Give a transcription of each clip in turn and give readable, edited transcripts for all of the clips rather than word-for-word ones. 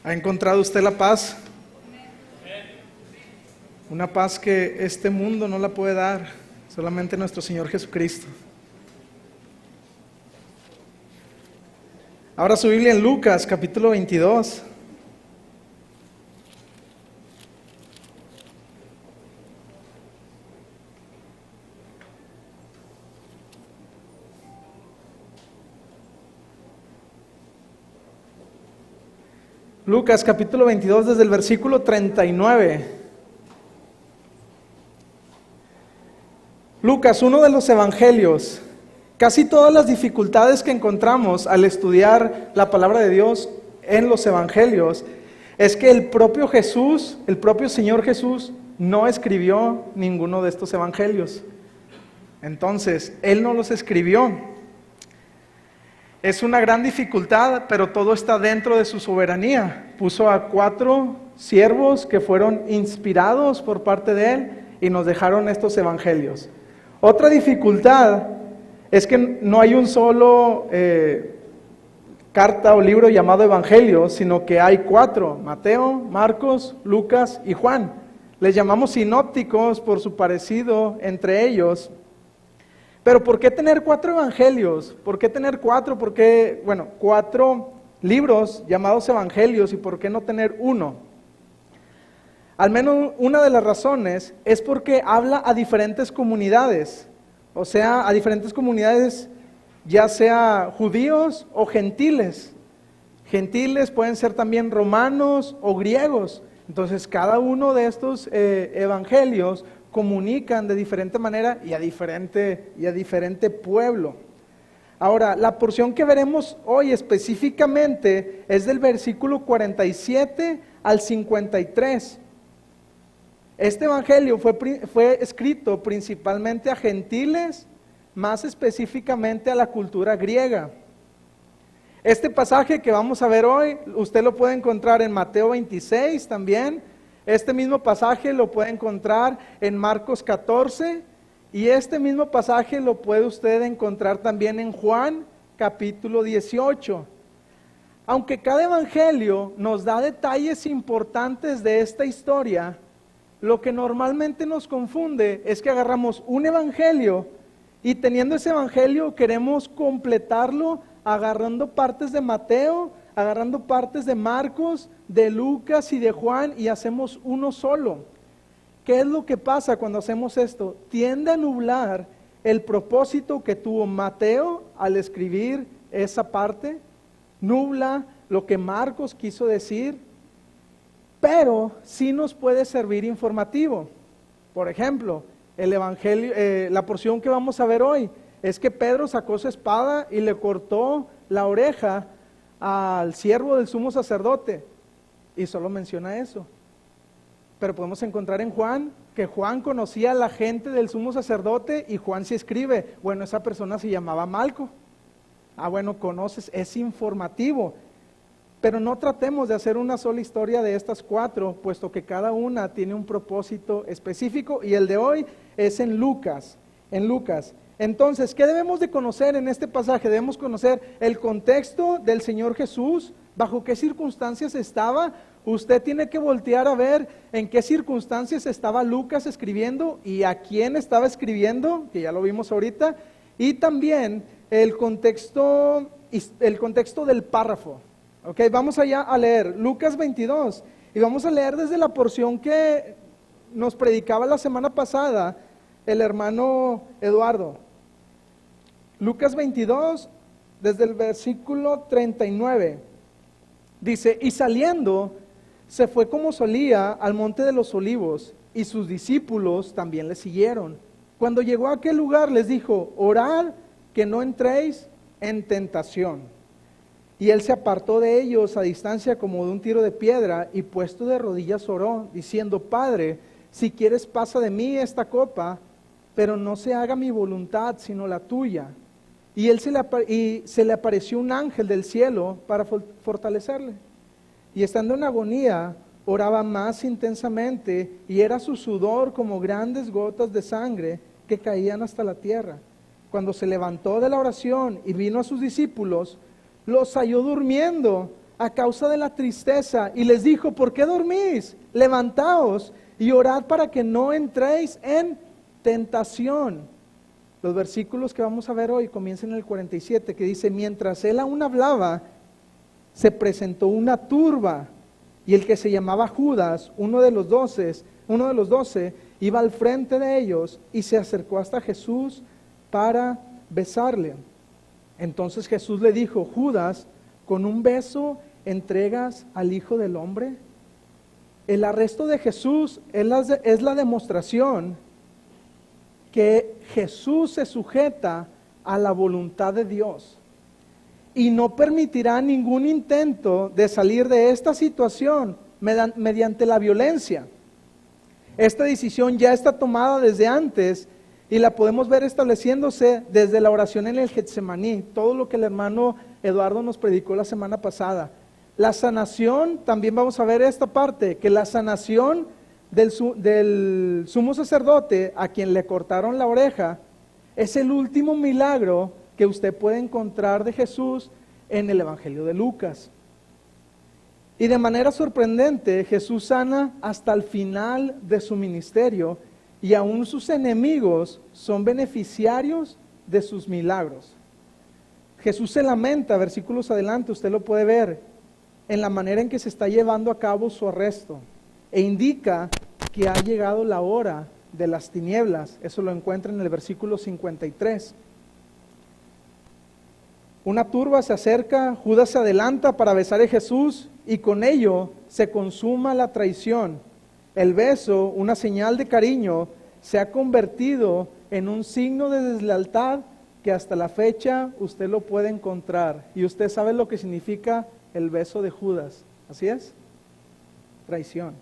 ¿Ha encontrado usted la paz? Una paz que este mundo no la puede dar, solamente nuestro Señor Jesucristo. Ahora su Biblia en Lucas, capítulo 22. Lucas, capítulo 22, desde el versículo 39. Lucas, uno de los evangelios. Casi todas las dificultades que encontramos al estudiar la palabra de Dios en los evangelios es que el propio Jesús, el propio Señor Jesús, no escribió ninguno de estos evangelios. Entonces, Él no los escribió. Es una gran dificultad, pero todo está dentro de su soberanía. Puso a 4 siervos que fueron inspirados por parte de Él y nos dejaron estos evangelios. Otra dificultad es que no hay un solo carta o libro llamado evangelio, sino que hay 4, Mateo, Marcos, Lucas y Juan. Les llamamos sinópticos por su parecido entre ellos. Pero ¿por qué tener 4 evangelios? ¿Por qué tener 4? ¿Por qué, 4 libros llamados evangelios y por qué no tener uno? Al menos una de las razones es porque habla a diferentes comunidades, o sea, a diferentes comunidades, ya sea judíos o gentiles. Gentiles pueden ser también romanos o griegos. Entonces, cada uno de estos evangelios comunican de diferente manera y a diferente pueblo. Ahora, la porción que veremos hoy específicamente es del versículo 47 al 53. Este evangelio fue escrito principalmente a gentiles, más específicamente a la cultura griega. Este pasaje que vamos a ver hoy, usted lo puede encontrar en Mateo 26 también. Este mismo pasaje lo puede encontrar en Marcos 14 y este mismo pasaje lo puede usted encontrar también en Juan capítulo 18. Aunque cada evangelio nos da detalles importantes de esta historia, lo que normalmente nos confunde es que agarramos un evangelio y teniendo ese evangelio queremos completarlo agarrando partes de Mateo, agarrando partes de Marcos, de Lucas y de Juan y hacemos uno solo. ¿Qué es lo que pasa cuando hacemos esto? Tiende a nublar el propósito que tuvo Mateo al escribir esa parte, nubla lo que Marcos quiso decir, pero sí nos puede servir informativo. Por ejemplo, el evangelio, la porción que vamos a ver hoy es que Pedro sacó su espada y le cortó la oreja al siervo del sumo sacerdote, y solo menciona eso. Pero podemos encontrar en Juan, que Juan conocía a la gente del sumo sacerdote, y Juan sí escribe, esa persona se llamaba Malco. Conoces, es informativo. Pero no tratemos de hacer una sola historia de estas 4, puesto que cada una tiene un propósito específico, y el de hoy es en Lucas. Entonces, ¿qué debemos de conocer en este pasaje? Debemos conocer el contexto del Señor Jesús, bajo qué circunstancias estaba. Usted tiene que voltear a ver en qué circunstancias estaba Lucas escribiendo y a quién estaba escribiendo, que ya lo vimos ahorita, y también el contexto del párrafo. Ok, vamos allá a leer Lucas 22 y vamos a leer desde la porción que nos predicaba la semana pasada el hermano Eduardo. Lucas 22, desde el versículo 39, dice: y saliendo, se fue como solía al monte de los olivos, y sus discípulos también le siguieron. Cuando llegó a aquel lugar les dijo: orad que no entréis en tentación. Y él se apartó de ellos a distancia como de un tiro de piedra, y puesto de rodillas oró, diciendo: Padre, si quieres pasa de mí esta copa, pero no se haga mi voluntad sino la tuya. Y se le apareció un ángel del cielo para fortalecerle. Y estando en agonía, oraba más intensamente, y era su sudor como grandes gotas de sangre que caían hasta la tierra. Cuando se levantó de la oración y vino a sus discípulos, los halló durmiendo, a causa de la tristeza y les dijo, ¿por qué dormís? Levantaos y orad para que no entréis en tentación. Los versículos que vamos a ver hoy comienzan en el 47, que dice, mientras él aún hablaba, se presentó una turba, y el que se llamaba Judas, uno de los 12, iba al frente de ellos y se acercó hasta Jesús para besarle. Entonces Jesús le dijo, Judas, ¿con un beso entregas al Hijo del Hombre? El arresto de Jesús es la demostración que Jesús se sujeta a la voluntad de Dios y no permitirá ningún intento de salir de esta situación mediante la violencia. Esta decisión ya está tomada desde antes y la podemos ver estableciéndose desde la oración en el Getsemaní, todo lo que el hermano Eduardo nos predicó la semana pasada. La sanación, también vamos a ver esta parte, que la sanación del sumo sacerdote a quien le cortaron la oreja es el último milagro que usted puede encontrar de Jesús en el Evangelio de Lucas. Y de manera sorprendente, Jesús sana hasta el final de su ministerio y aún sus enemigos son beneficiarios de sus milagros. Jesús se lamenta, versículos adelante, usted lo puede ver, en la manera en que se está llevando a cabo su arresto, e indica que ha llegado la hora de las tinieblas. Eso lo encuentra en el versículo 53. Una turba se acerca, Judas se adelanta para besar a Jesús y con ello se consuma la traición. El beso, una señal de cariño, se ha convertido en un signo de deslealtad que hasta la fecha usted lo puede encontrar. Y usted sabe lo que significa el beso de Judas. ¿Así es? Traición.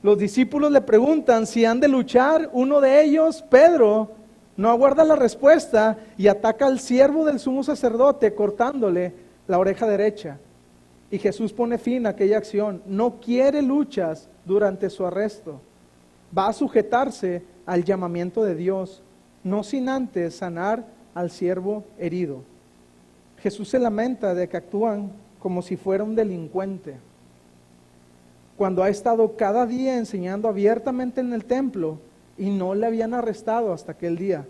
Los discípulos le preguntan si han de luchar. Uno de ellos, Pedro, no aguarda la respuesta y ataca al siervo del sumo sacerdote cortándole la oreja derecha. Y Jesús pone fin a aquella acción. No quiere luchas durante su arresto. Va a sujetarse al llamamiento de Dios, no sin antes sanar al siervo herido. Jesús se lamenta de que actúan como si fuera un delincuente, cuando ha estado cada día enseñando abiertamente en el templo y no le habían arrestado hasta aquel día.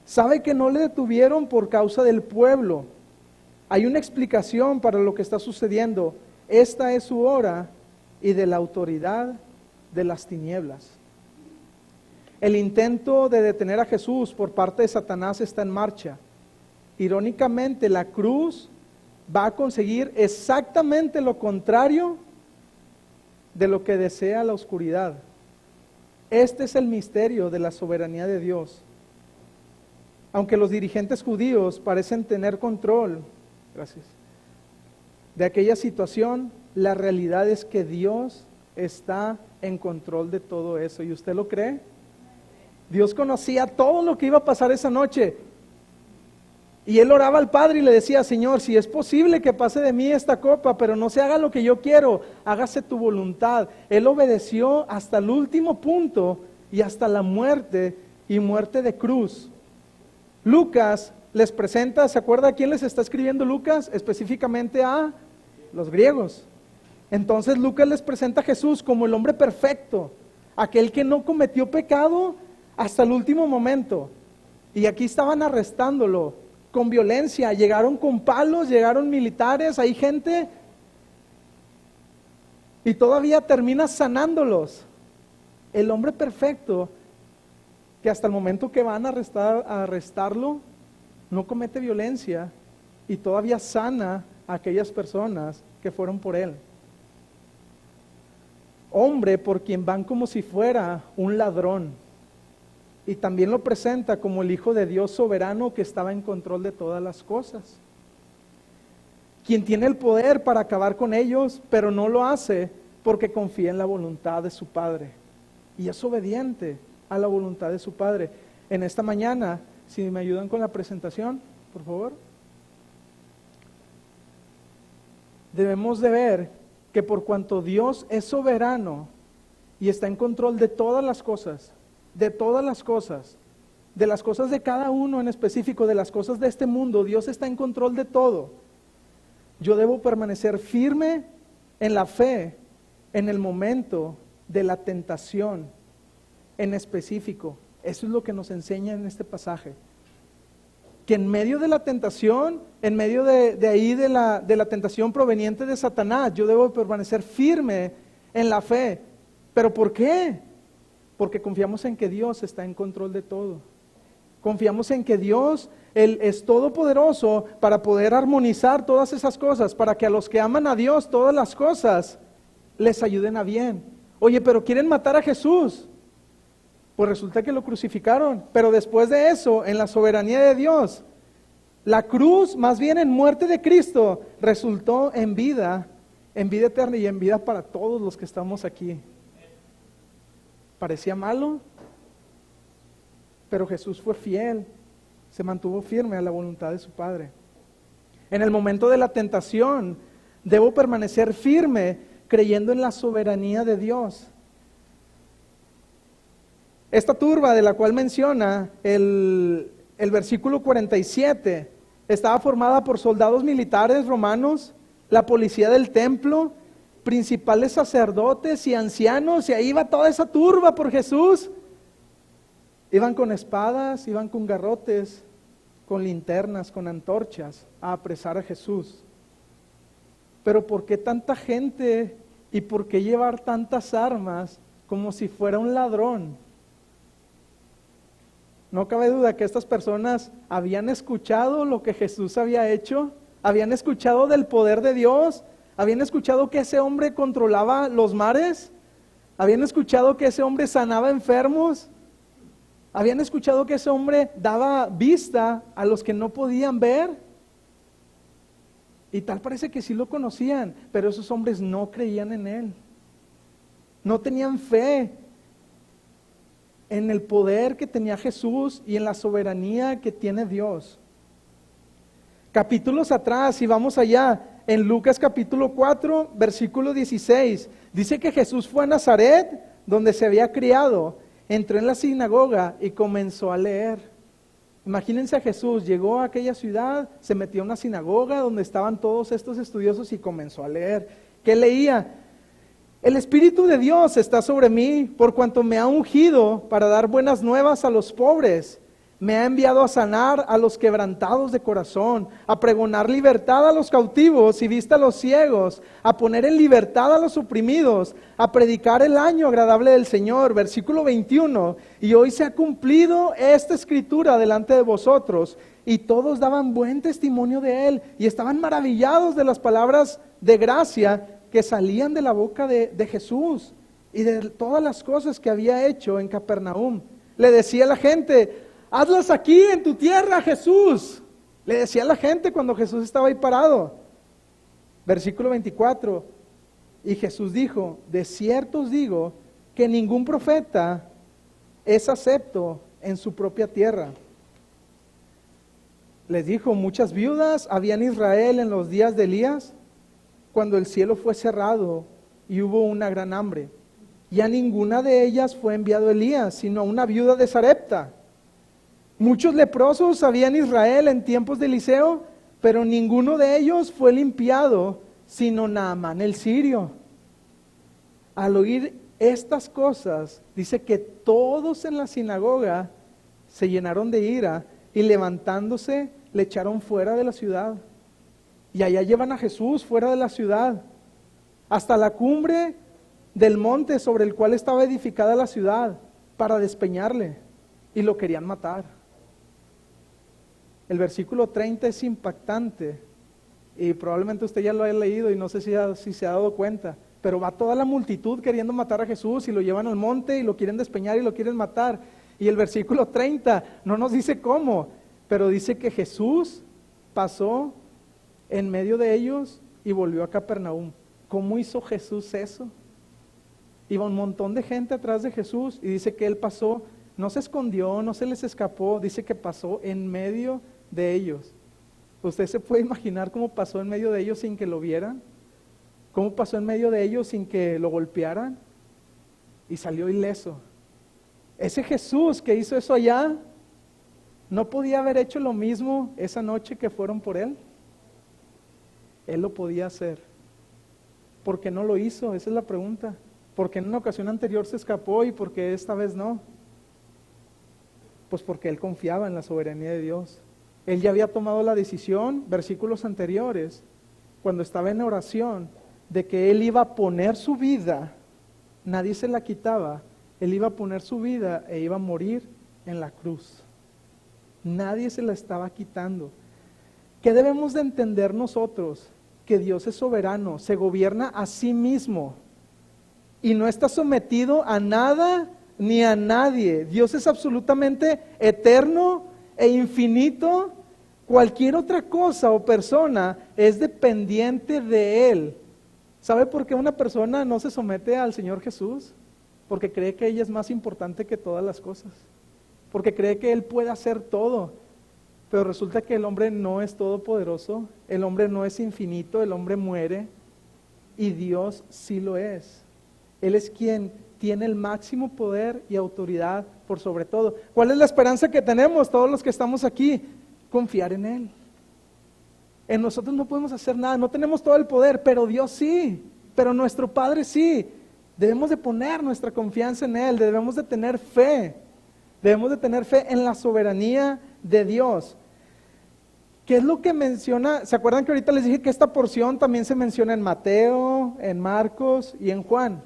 Sabe que no le detuvieron por causa del pueblo. Hay una explicación para lo que está sucediendo. Esta es su hora y de la autoridad de las tinieblas. El intento de detener a Jesús por parte de Satanás está en marcha. Irónicamente, la cruz va a conseguir exactamente lo contrario de lo que desea la oscuridad. Este es el misterio de la soberanía de Dios. Aunque los dirigentes judíos parecen tener control, de aquella situación, la realidad es que Dios está en control de todo eso. ¿Y usted lo cree? Dios conocía todo lo que iba a pasar esa noche. Y él oraba al Padre y le decía, Señor, si es posible que pase de mí esta copa, pero no se haga lo que yo quiero, hágase tu voluntad. Él obedeció hasta el último punto y hasta la muerte y muerte de cruz. Lucas les presenta, ¿se acuerda a quién les está escribiendo Lucas? Específicamente a los griegos. Entonces Lucas les presenta a Jesús como el hombre perfecto, aquel que no cometió pecado hasta el último momento. Y aquí estaban arrestándolo con violencia, llegaron con palos, llegaron militares, hay gente, y todavía termina sanándolos. El hombre perfecto, que hasta el momento que van a arrestarlo, no comete violencia, y todavía sana a aquellas personas que fueron por él. Hombre por quien van como si fuera un ladrón. Y también lo presenta como el Hijo de Dios soberano que estaba en control de todas las cosas. Quien tiene el poder para acabar con ellos, pero no lo hace porque confía en la voluntad de su Padre. Y es obediente a la voluntad de su Padre. En esta mañana, si me ayudan con la presentación, por favor. Debemos de ver que por cuanto Dios es soberano y está en control de todas las cosas, de las cosas de cada uno en específico, de las cosas de este mundo, Dios está en control de todo. yo debo permanecer firme en la fe en el momento de la tentación en específico. Eso es lo que nos enseña en este pasaje. Que en medio de la tentación, en medio de la tentación proveniente de Satanás, yo debo permanecer firme en la fe. ¿Pero por qué? Porque confiamos en que Dios está en control de todo. Confiamos en que Dios, Él es todopoderoso para poder armonizar todas esas cosas, para que a los que aman a Dios todas las cosas les ayuden a bien. Oye, pero quieren matar a Jesús. Pues resulta que lo crucificaron, pero después de eso, en la soberanía de Dios, la cruz, más bien en muerte de Cristo, resultó en vida eterna y en vida para todos los que estamos aquí. Parecía malo, pero Jesús fue fiel, se mantuvo firme a la voluntad de su Padre. En el momento de la tentación, debo permanecer firme creyendo en la soberanía de Dios. Esta turba de la cual menciona el versículo 47 estaba formada por soldados militares romanos, la policía del templo, principales sacerdotes y ancianos, y ahí iba toda esa turba por Jesús. Iban con espadas, iban con garrotes, con linternas, con antorchas a apresar a Jesús. Pero ¿por qué tanta gente y por qué llevar tantas armas como si fuera un ladrón? No cabe duda que estas personas habían escuchado lo que Jesús había hecho, habían escuchado del poder de Dios, habían escuchado que ese hombre controlaba los mares, habían escuchado que ese hombre sanaba enfermos, habían escuchado que ese hombre daba vista a los que no podían ver. Y tal parece que sí lo conocían, pero esos hombres no creían en Él. No tenían fe en el poder que tenía Jesús y en la soberanía que tiene Dios. Capítulos atrás, y vamos allá, en Lucas capítulo 4, versículo 16, dice que Jesús fue a Nazaret, donde se había criado, entró en la sinagoga y comenzó a leer. Imagínense a Jesús, llegó a aquella ciudad, se metió a una sinagoga donde estaban todos estos estudiosos y comenzó a leer. ¿Qué leía? El Espíritu de Dios está sobre mí, por cuanto me ha ungido para dar buenas nuevas a los pobres. Me ha enviado a sanar a los quebrantados de corazón, a pregonar libertad a los cautivos y vista a los ciegos, a poner en libertad a los oprimidos, a predicar el año agradable del Señor. Versículo 21, y hoy se ha cumplido esta escritura delante de vosotros. Y todos daban buen testimonio de Él y estaban maravillados de las palabras de gracia que salían de la boca de Jesús y de todas las cosas que había hecho en Capernaum. Le decía a la gente, hazlas aquí en tu tierra, Jesús. Le decía a la gente cuando Jesús estaba ahí parado. Versículo 24, y Jesús dijo, de cierto os digo que ningún profeta es acepto en su propia tierra. Les dijo, muchas viudas había en Israel en los días de Elías, cuando el cielo fue cerrado y hubo una gran hambre. Y a ninguna de ellas fue enviado Elías, sino a una viuda de Sarepta. Muchos leprosos había en Israel en tiempos de Eliseo, pero ninguno de ellos fue limpiado, sino Naamán el sirio. Al oír estas cosas, dice que todos en la sinagoga se llenaron de ira y levantándose le echaron fuera de la ciudad. Y allá llevan a Jesús fuera de la ciudad, hasta la cumbre del monte sobre el cual estaba edificada la ciudad, para despeñarle, y lo querían matar. El versículo 30 es impactante, y probablemente usted ya lo haya leído y no sé si se ha dado cuenta, pero va toda la multitud queriendo matar a Jesús y lo llevan al monte y lo quieren despeñar y lo quieren matar. Y el versículo 30 no nos dice cómo, pero dice que Jesús pasó en medio de ellos y volvió a Capernaum. ¿Cómo hizo Jesús eso? Iba un montón de gente atrás de Jesús y dice que Él pasó, no se escondió, no se les escapó, dice que pasó en medio de ellos. ¿Usted se puede imaginar cómo pasó en medio de ellos sin que lo vieran? ¿Cómo pasó en medio de ellos sin que lo golpearan? Y salió ileso. Ese Jesús que hizo eso allá, ¿no podía haber hecho lo mismo esa noche que fueron por Él? Él lo podía hacer. ¿Por qué no lo hizo? Esa es la pregunta. ¿Por qué en una ocasión anterior se escapó y por qué esta vez no? Pues porque él confiaba en la soberanía de Dios. Él ya había tomado la decisión, versículos anteriores, cuando estaba en oración, de que él iba a poner su vida, nadie se la quitaba, él iba a poner su vida e iba a morir en la cruz. Nadie se la estaba quitando. ¿Qué debemos de entender nosotros? Que Dios es soberano, se gobierna a sí mismo y no está sometido a nada ni a nadie. Dios es absolutamente eterno e infinito. Cualquier otra cosa o persona es dependiente de Él. ¿Sabe por qué una persona no se somete al Señor Jesús? Porque cree que ella es más importante que todas las cosas. Porque cree que Él puede hacer todo. Pero resulta que el hombre no es todopoderoso, el hombre no es infinito, el hombre muere y Dios sí lo es. Él es quien tiene el máximo poder y autoridad por sobre todo. ¿Cuál es la esperanza que tenemos todos los que estamos aquí? Confiar en Él. En nosotros no podemos hacer nada, no tenemos todo el poder, pero Dios sí, pero nuestro Padre sí. Debemos de poner nuestra confianza en Él, debemos de tener fe en la soberanía de Dios. ¿Qué es lo que menciona? ¿Se acuerdan que ahorita les dije que esta porción también se menciona en Mateo, en Marcos y en Juan?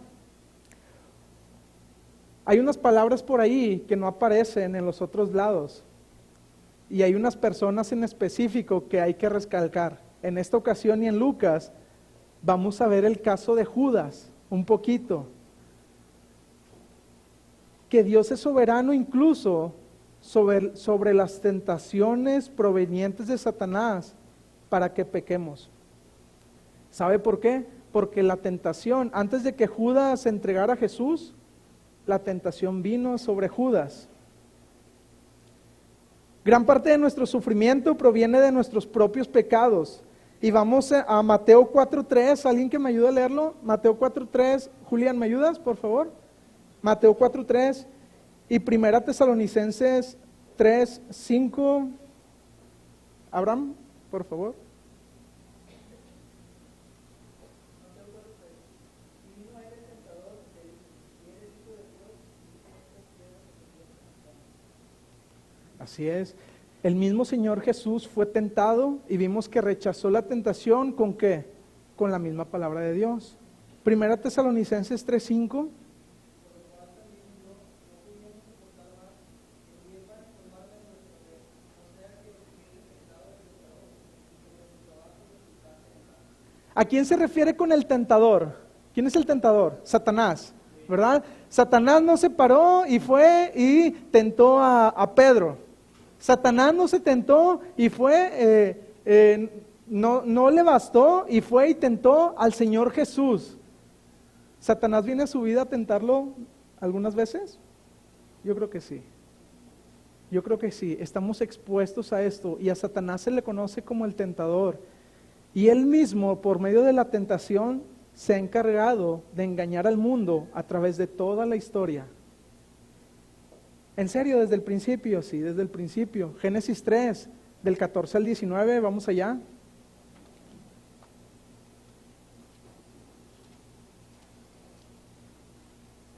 Hay unas palabras por ahí que no aparecen en los otros lados. Y hay unas personas en específico que hay que recalcar. En esta ocasión y en Lucas vamos a ver el caso de Judas un poquito. Que Dios es soberano incluso sobre las tentaciones provenientes de Satanás para que pequemos. ¿Sabe por qué? Porque la tentación, antes de que Judas se entregara a Jesús, la tentación vino sobre Judas. Gran parte de nuestro sufrimiento proviene de nuestros propios pecados. Y vamos a Mateo 4:3, ¿alguien que me ayude a leerlo? Mateo 4:3, Julián, ¿me ayudas, por favor? Mateo 4:3 y Primera Tesalonicenses 3:5. Abraham, por favor. Así es. El mismo Señor Jesús fue tentado y vimos que rechazó la tentación ¿con qué? Con la misma palabra de Dios. Primera Tesalonicenses 3:5. ¿A quién se refiere con el tentador? ¿Quién es el tentador? Satanás, ¿verdad? Satanás no se paró y fue y tentó a Pedro. Satanás no se tentó y fue, no le bastó y fue y tentó al Señor Jesús. ¿Satanás viene a su vida a tentarlo algunas veces? Yo creo que sí. Yo creo que sí. Estamos expuestos a esto y a Satanás se le conoce como el tentador. Y él mismo, por medio de la tentación, se ha encargado de engañar al mundo a través de toda la historia. En serio, desde el principio, sí, desde el principio. Génesis 3, del 14 al 19, vamos allá.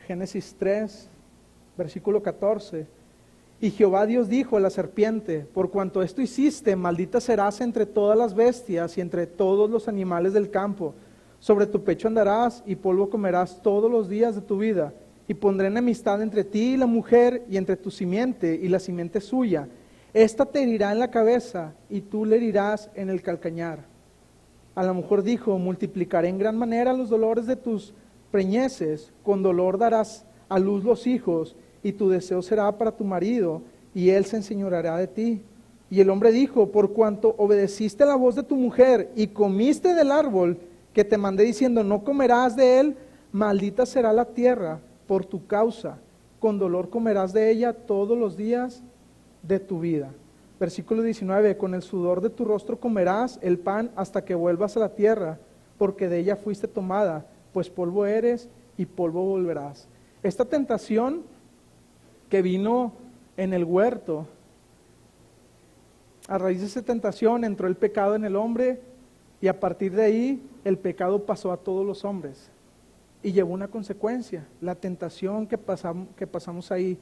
Génesis 3, versículo 14. Y Jehová Dios dijo a la serpiente: por cuanto esto hiciste, maldita serás entre todas las bestias y entre todos los animales del campo. Sobre tu pecho andarás y polvo comerás todos los días de tu vida. Y pondré enemistad entre ti y la mujer, y entre tu simiente y la simiente suya. Esta te herirá en la cabeza, y tú le herirás en el calcañar. A la mujer dijo: multiplicaré en gran manera los dolores de tus preñeces, con dolor darás a luz los hijos, y tu deseo será para tu marido, y él se enseñoreará de ti. Y el hombre dijo: por cuanto obedeciste la voz de tu mujer, y comiste del árbol que te mandé diciendo: no comerás de él, maldita será la tierra por tu causa, con dolor comerás de ella todos los días de tu vida. Versículo 19, con el sudor de tu rostro comerás el pan hasta que vuelvas a la tierra, porque de ella fuiste tomada, pues polvo eres y polvo volverás. Esta tentación que vino en el huerto, a raíz de esa tentación entró el pecado en el hombre Y a partir de ahí, el pecado pasó a todos los hombres. Y llevó una consecuencia, la tentación que pasamos ahí.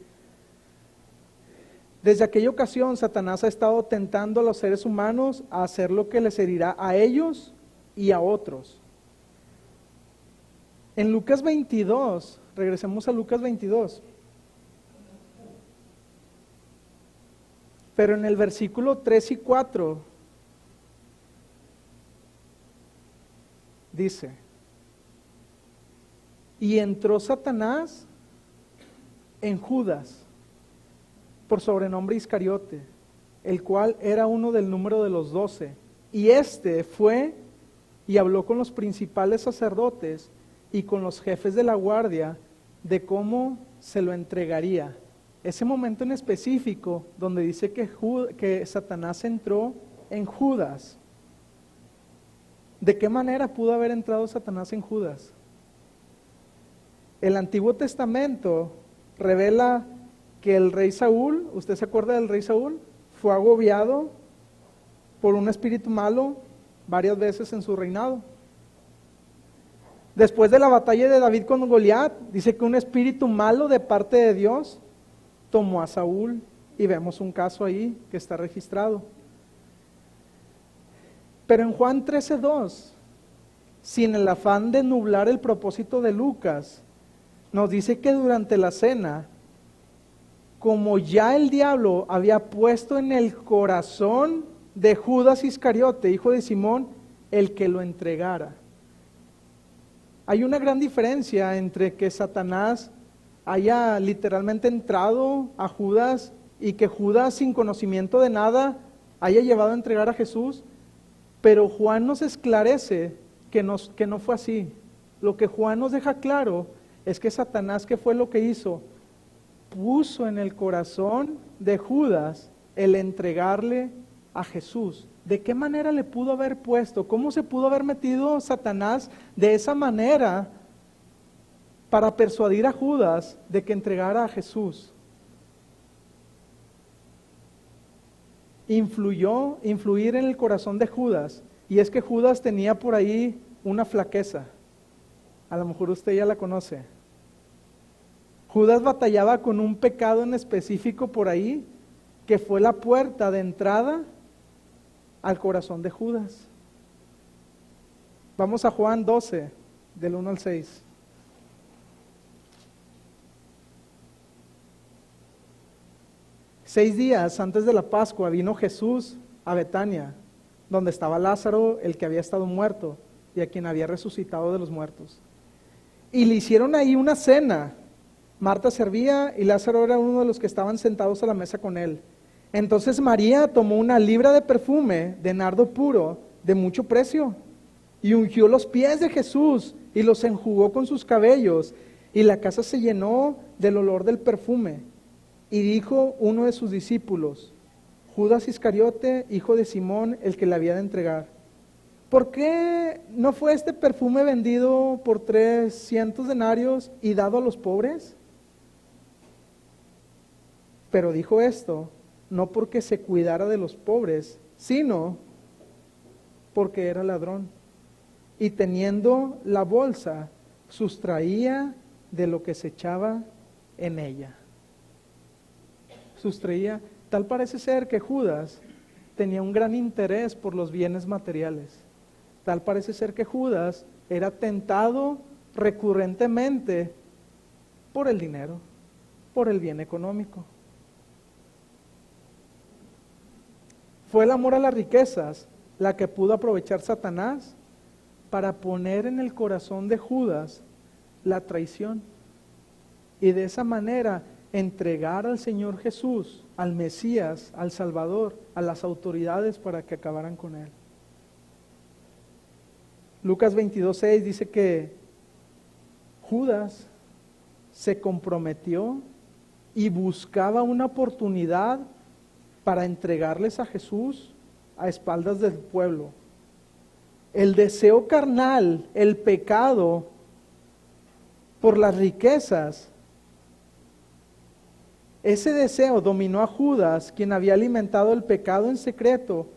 Desde aquella ocasión, Satanás ha estado tentando a los seres humanos a hacer lo que les herirá a ellos y a otros. En Lucas 22, regresemos a Lucas 22. Pero en el versículo 3 y 4 dice: y entró Satanás en Judas, por sobrenombre Iscariote, el cual era uno del número de los 12. Y éste fue y habló con los principales sacerdotes y con los jefes de la guardia de cómo se lo entregaría. Ese momento en específico donde dice que Satanás entró en Judas. ¿De qué manera pudo haber entrado Satanás en Judas? El Antiguo Testamento revela que el rey Saúl, ¿usted se acuerda del rey Saúl? Fue agobiado por un espíritu malo varias veces en su reinado. Después de la batalla de David con Goliat, dice que un espíritu malo de parte de Dios tomó a Saúl, y vemos un caso ahí que está registrado. Pero en Juan 13:2, sin el afán de nublar el propósito de Lucas, nos dice que durante la cena, como ya el diablo había puesto en el corazón de Judas Iscariote, hijo de Simón, el que lo entregara. Hay una gran diferencia entre que Satanás haya literalmente entrado a Judas y que Judas, sin conocimiento de nada, haya llevado a entregar a Jesús, pero Juan nos esclarece que no fue así. Lo que Juan nos deja claro es que Satanás, ¿qué fue lo que hizo? Puso en el corazón de Judas el entregarle a Jesús. ¿De qué manera le pudo haber puesto? ¿Cómo se pudo haber metido Satanás de esa manera para persuadir a Judas de que entregara a Jesús? Influir en el corazón de Judas. Y es que Judas tenía por ahí una flaqueza. A lo mejor usted ya la conoce. Judas batallaba con un pecado en específico por ahí, que fue la puerta de entrada al corazón de Judas. Vamos a Juan 12, del 1 al 6. Seis días antes de la Pascua vino Jesús a Betania, donde estaba Lázaro, el que había estado muerto y a quien había resucitado de los muertos. Y le hicieron ahí una cena. Marta servía y Lázaro era uno de los que estaban sentados a la mesa con él. Entonces María tomó una libra de perfume de nardo puro de mucho precio y ungió los pies de Jesús y los enjugó con sus cabellos, y la casa se llenó del olor del perfume. Y dijo uno de sus discípulos, Judas Iscariote, hijo de Simón, el que le había de entregar: ¿por qué no fue este perfume vendido por 300 denarios y dado a los pobres? Pero dijo esto no porque se cuidara de los pobres, sino porque era ladrón. Y teniendo la bolsa, sustraía de lo que se echaba en ella. Sustraía. Tal parece ser que Judas tenía un gran interés por los bienes materiales. Tal parece ser que Judas era tentado recurrentemente por el dinero, por el bien económico. Fue el amor a las riquezas la que pudo aprovechar Satanás para poner en el corazón de Judas la traición, y de esa manera entregar al Señor Jesús, al Mesías, al Salvador, a las autoridades para que acabaran con él. Lucas 22:6 dice que Judas se comprometió y buscaba una oportunidad para entregarles a Jesús a espaldas del pueblo. El deseo carnal, el pecado por las riquezas, ese deseo dominó a Judas, quien había alimentado el pecado en secreto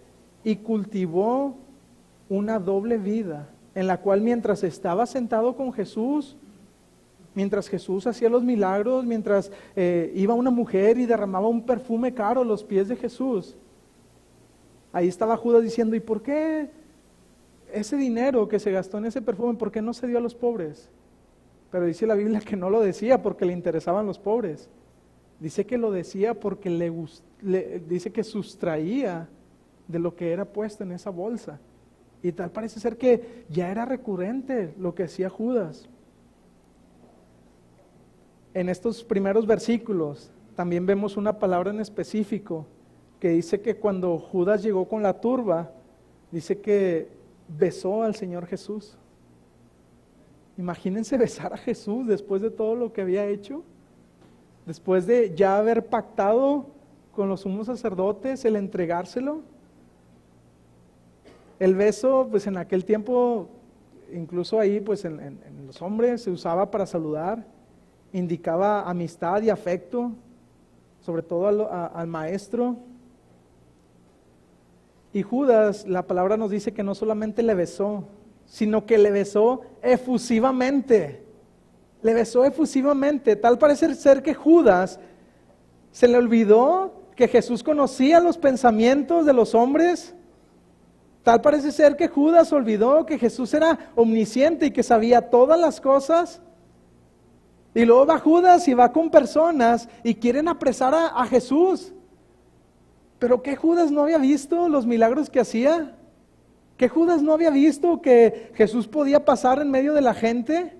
y cultivó una doble vida, en la cual mientras estaba sentado con Jesús, mientras Jesús hacía los milagros, mientras iba una mujer y derramaba un perfume caro a los pies de Jesús, ahí estaba Judas diciendo, ¿y por qué ese dinero que se gastó en ese perfume, por qué no se dio a los pobres? Pero dice la Biblia que no lo decía porque le interesaban los pobres. Dice que lo decía porque dice que sustraía de lo que era puesto en esa bolsa. Y tal parece ser que ya era recurrente lo que hacía Judas. En estos primeros versículos también vemos una palabra en específico que dice que cuando Judas llegó con la turba, dice que besó al Señor Jesús. Imagínense besar a Jesús después de todo lo que había hecho, después de ya haber pactado con los sumos sacerdotes el entregárselo. El beso, pues en aquel tiempo, incluso ahí, pues en los hombres se usaba para saludar, indicaba amistad y afecto, sobre todo al maestro. Y Judas, la palabra nos dice que no solamente le besó, sino que le besó efusivamente. Le besó efusivamente. Tal parece ser que Judas se le olvidó que Jesús conocía los pensamientos de los hombres. Tal parece ser que Judas olvidó que Jesús era omnisciente y que sabía todas las cosas. Y luego va Judas y va con personas y quieren apresar a Jesús. ¿Pero qué Judas no había visto los milagros que hacía? ¿Qué Judas no había visto que Jesús podía pasar en medio de la gente?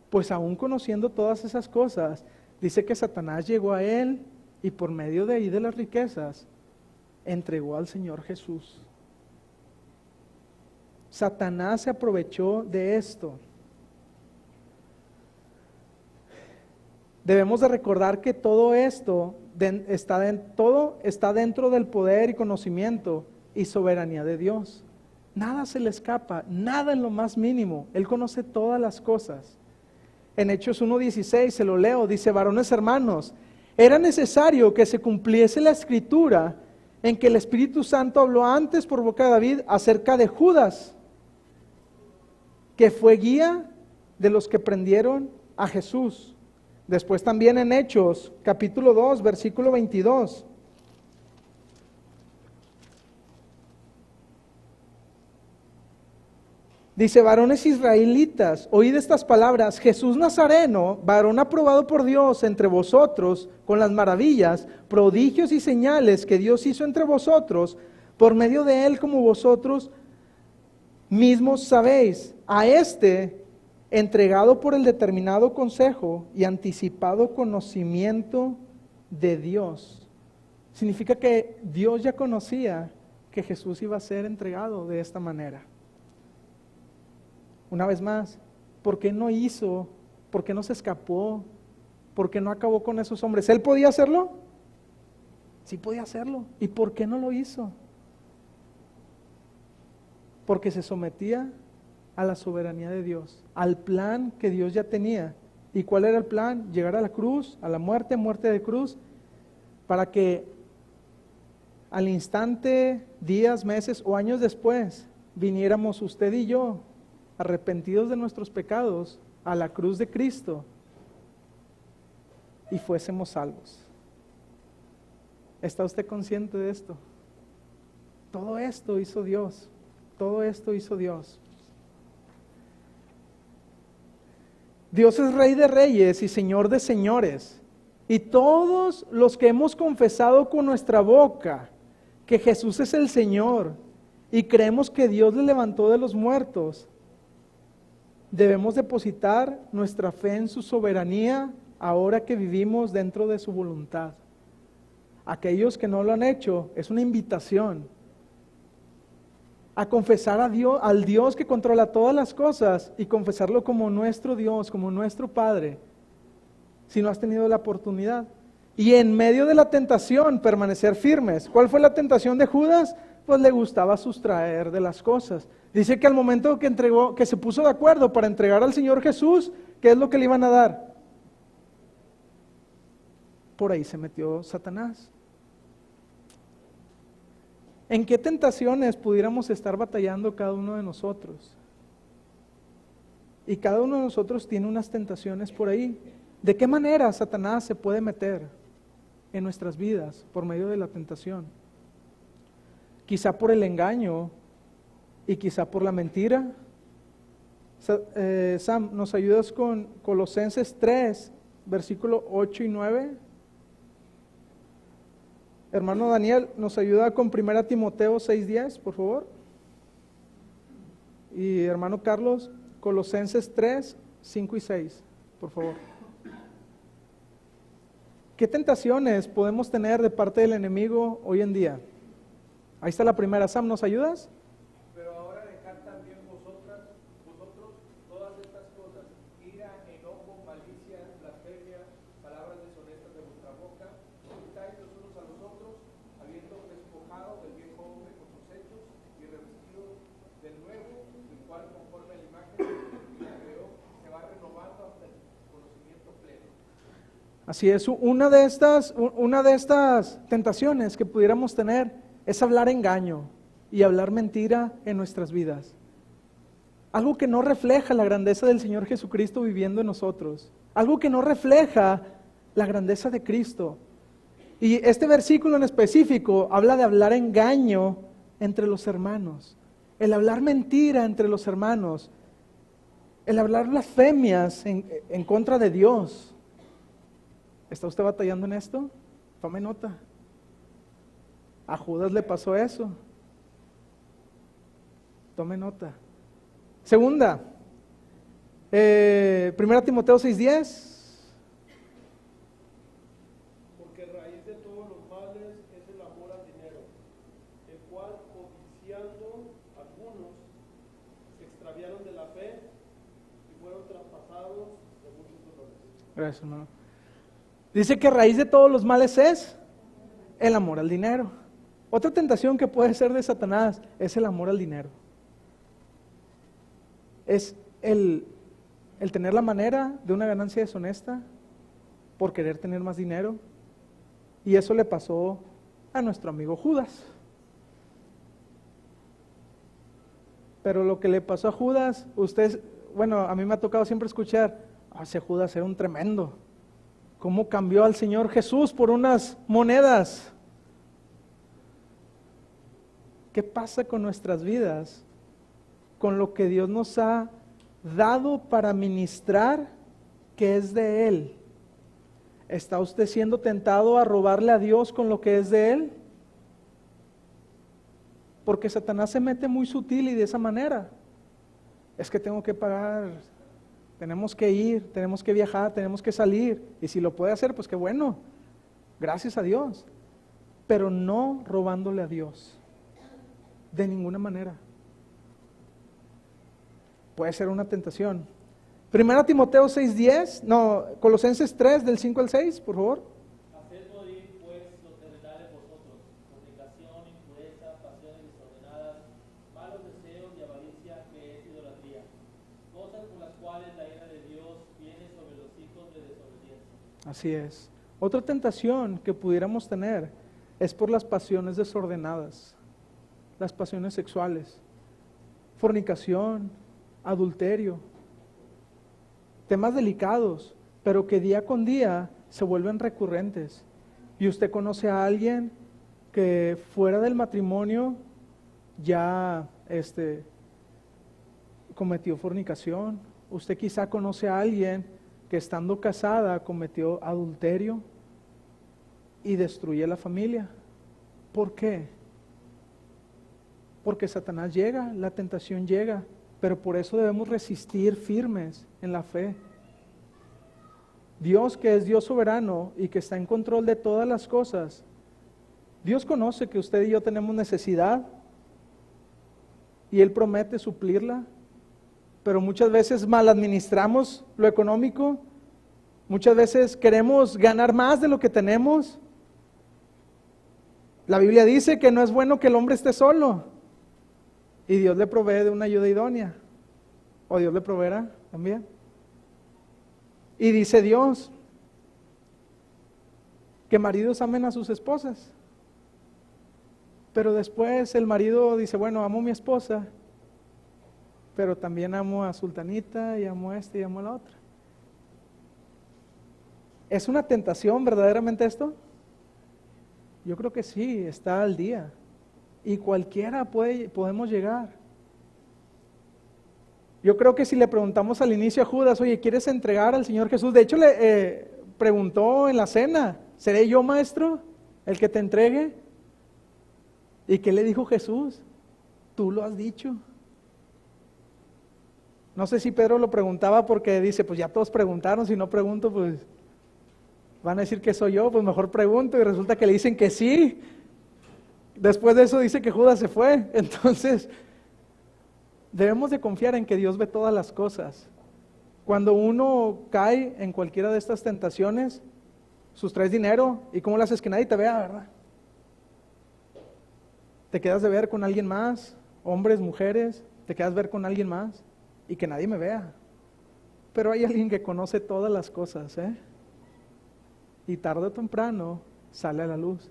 Pues aún conociendo todas esas cosas, dice que Satanás llegó a él y por medio de ahí de las riquezas, entregó al Señor Jesús. Satanás se aprovechó de esto. Debemos de recordar que todo esto está dentro del poder y conocimiento y soberanía de Dios. Nada se le escapa, nada en lo más mínimo. Él conoce todas las cosas. En Hechos 1:16 se lo leo, dice: varones hermanos, era necesario que se cumpliese la escritura en que el Espíritu Santo habló antes por boca de David acerca de Judas, que fue guía de los que prendieron a Jesús. Después también en Hechos, capítulo 2, versículo 22. Dice: varones israelitas, oíd estas palabras, Jesús Nazareno, varón aprobado por Dios entre vosotros, con las maravillas, prodigios y señales que Dios hizo entre vosotros, por medio de él, como vosotros mismos sabéis, a este entregado por el determinado consejo y anticipado conocimiento de Dios. Significa que Dios ya conocía que Jesús iba a ser entregado de esta manera. Una vez más, ¿por qué no hizo? ¿Por qué no se escapó? ¿Por qué no acabó con esos hombres? ¿Él podía hacerlo? Sí podía hacerlo. ¿Y por qué no lo hizo? Porque se sometía a la soberanía de Dios, al plan que Dios ya tenía. ¿Y cuál era el plan? Llegar a la cruz, a la muerte de cruz, para que al instante, días, meses o años después, viniéramos usted y yo, arrepentidos de nuestros pecados, a la cruz de Cristo y fuésemos salvos. ¿Está usted consciente de esto? Todo esto hizo Dios. Todo esto hizo Dios. Dios es Rey de reyes y Señor de señores. Y todos los que hemos confesado con nuestra boca que Jesús es el Señor y creemos que Dios le levantó de los muertos, debemos depositar nuestra fe en su soberanía ahora que vivimos dentro de su voluntad. Aquellos que no lo han hecho, es una invitación a confesar a Dios, al Dios que controla todas las cosas, y confesarlo como nuestro Dios, como nuestro Padre, si no has tenido la oportunidad. Y en medio de la tentación, permanecer firmes. ¿Cuál fue la tentación de Judas? Pues le gustaba sustraer de las cosas. Dice que al momento que se puso de acuerdo para entregar al Señor Jesús, ¿qué es lo que le iban a dar? Por ahí se metió Satanás. ¿En qué tentaciones pudiéramos estar batallando cada uno de nosotros? Y cada uno de nosotros tiene unas tentaciones por ahí. ¿De qué manera Satanás se puede meter en nuestras vidas por medio de la tentación? Quizá por el engaño y quizá por la mentira. Sam, ¿nos ayudas con Colosenses 3, versículo 8 y 9? Hermano Daniel, ¿nos ayuda con 1 Timoteo 6:10, por favor? Y hermano Carlos, Colosenses 3, 5 y 6, por favor. ¿Qué tentaciones podemos tener de parte del enemigo hoy en día? Ahí está la primera. Sam, ¿nos ayudas? Pero ahora dejad también vosotros todas estas cosas: ira, enojo, malicia, blasfemia, palabras deshonestas de vuestra boca. Insultáis los unos a los otros, habiendo despojado del viejo hombre con sus hechos y revestido del nuevo, el cual conforme a la imagen que la creó, se va renovando hasta el conocimiento pleno. Así es, una de estas tentaciones que pudiéramos tener es hablar engaño y hablar mentira en nuestras vidas. Algo que no refleja la grandeza del Señor Jesucristo viviendo en nosotros. Algo que no refleja la grandeza de Cristo. Y este versículo en específico habla de hablar engaño entre los hermanos. El hablar mentira entre los hermanos. El hablar blasfemias en contra de Dios. ¿Está usted batallando en esto? Tome nota. A Judas le pasó eso. Tome nota. Segunda, 1 Timoteo 6:10. Porque raíz de todos los males es el amor al dinero, el cual, codiciando algunos, se extraviaron de la fe y fueron traspasados de muchos dolores. Gracias, hermano. Dice que raíz de todos los males es el amor al dinero. Otra tentación que puede ser de Satanás es el amor al dinero. Es el tener la manera de una ganancia deshonesta por querer tener más dinero. Y eso le pasó a nuestro amigo Judas. Pero lo que le pasó a Judas, a mí me ha tocado siempre escuchar, ese Judas era un tremendo. ¿Cómo cambió al Señor Jesús por unas monedas? ¿Qué pasa con nuestras vidas? Con lo que Dios nos ha dado para ministrar, que es de Él. ¿Está usted siendo tentado a robarle a Dios con lo que es de Él? Porque Satanás se mete muy sutil y de esa manera. Es que tengo que pagar, tenemos que ir, tenemos que viajar, tenemos que salir. Y si lo puede hacer, pues qué bueno. Gracias a Dios. Pero no robándole a Dios. De ninguna manera. Puede ser una tentación. 1 Timoteo 6:10, Colosenses 3 del 5 al 6, por favor. Haced morir pues lo terrenal en vosotros: fornicación, impureza, pasiones desordenadas, malos deseos y avaricia, que es idolatría, cosas por las cuales la ira de Dios viene sobre los hijos de desobediencia. Así es. Otra tentación que pudiéramos tener es por las pasiones desordenadas, las pasiones sexuales, fornicación, adulterio, temas delicados, pero que día con día se vuelven recurrentes. Y usted conoce a alguien que fuera del matrimonio ya cometió fornicación. Usted quizá conoce a alguien que estando casada cometió adulterio y destruye la familia. ¿Por qué? Porque Satanás llega, la tentación llega, pero por eso debemos resistir firmes en la fe. Dios, que es Dios soberano y que está en control de todas las cosas, Dios conoce que usted y yo tenemos necesidad y Él promete suplirla, pero muchas veces mal administramos lo económico, muchas veces queremos ganar más de lo que tenemos. La Biblia dice que no es bueno que el hombre esté solo y Dios le provee de una ayuda idónea, o Dios le proveerá también. Y dice Dios que maridos amen a sus esposas. Pero después el marido dice, bueno, amo a mi esposa, pero también amo a Sultanita y amo a este y amo a la otra. ¿Es una tentación verdaderamente esto? Yo creo que sí, está al día. Y cualquiera podemos llegar. Yo creo que si le preguntamos al inicio a Judas, oye, ¿quieres entregar al Señor Jesús? De hecho le preguntó en la cena, ¿seré yo, maestro, el que te entregue? ¿Y qué le dijo Jesús? Tú lo has dicho. No sé si Pedro lo preguntaba porque dice, pues ya todos preguntaron, si no pregunto, pues van a decir que soy yo, pues mejor pregunto, y resulta que le dicen que sí. Después de eso dice que Judas se fue. Entonces, debemos de confiar en que Dios ve todas las cosas. Cuando uno cae en cualquiera de estas tentaciones, sustraes dinero, ¿y cómo lo haces? Que nadie te vea, ¿verdad? Te quedas de ver con alguien más, hombres, mujeres, te quedas de ver con alguien más, y que nadie me vea. Pero hay alguien que conoce todas las cosas, y tarde o temprano sale a la luz.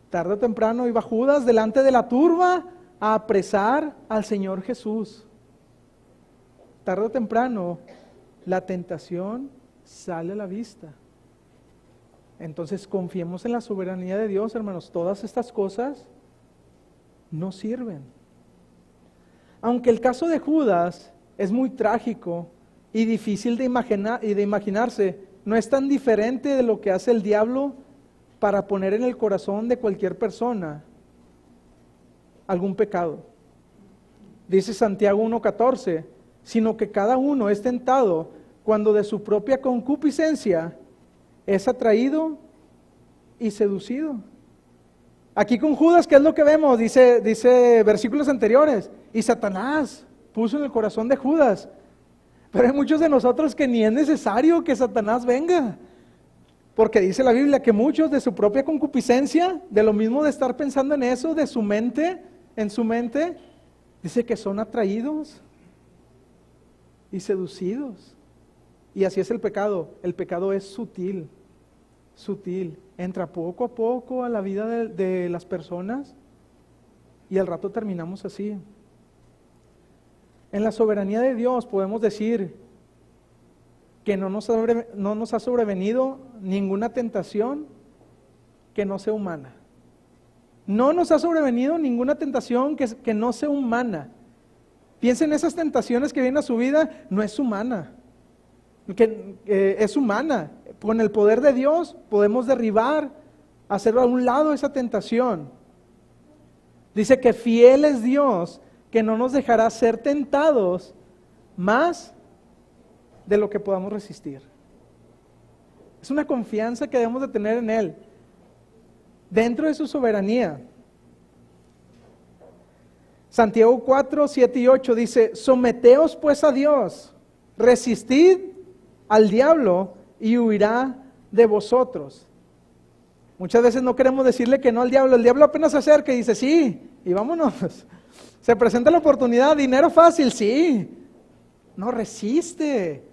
Tarde o temprano iba Judas delante de la turba a apresar al Señor Jesús. Tarde o temprano la tentación sale a la vista. Entonces confiemos en la soberanía de Dios, hermanos. Todas estas cosas no sirven. Aunque el caso de Judas es muy trágico y difícil de imaginarse, no es tan diferente de lo que hace el diablo para poner en el corazón de cualquier persona algún pecado. Dice Santiago 1:14, sino que cada uno es tentado cuando de su propia concupiscencia es atraído y seducido. Aquí con Judas, ¿qué es lo que vemos? Dice versículos anteriores, y Satanás puso en el corazón de Judas. Pero hay muchos de nosotros que ni es necesario que Satanás venga. Porque dice la Biblia que muchos de su propia concupiscencia, de lo mismo de estar pensando en eso, de su mente, en su mente, dice que son atraídos y seducidos. Y así es el pecado. El pecado es sutil, entra poco a poco a la vida de las personas y al rato terminamos así. En la soberanía de Dios podemos decir que no nos ha sobrevenido ninguna tentación que no sea humana. No nos ha sobrevenido ninguna tentación que no sea humana. Piensen en esas tentaciones que vienen a su vida, no es humana. Es humana. Con el poder de Dios podemos derribar, hacer a un lado esa tentación. Dice que fiel es Dios, que no nos dejará ser tentados más de lo que podamos resistir. Es una confianza que debemos de tener en Él, dentro de su soberanía. Santiago 4, 7 y 8 dice, someteos pues a Dios, resistid al diablo y huirá de vosotros. Muchas veces no queremos decirle que no al diablo. El diablo apenas se acerca y dice, sí, y vámonos. Se presenta la oportunidad, dinero fácil, sí. No, resiste.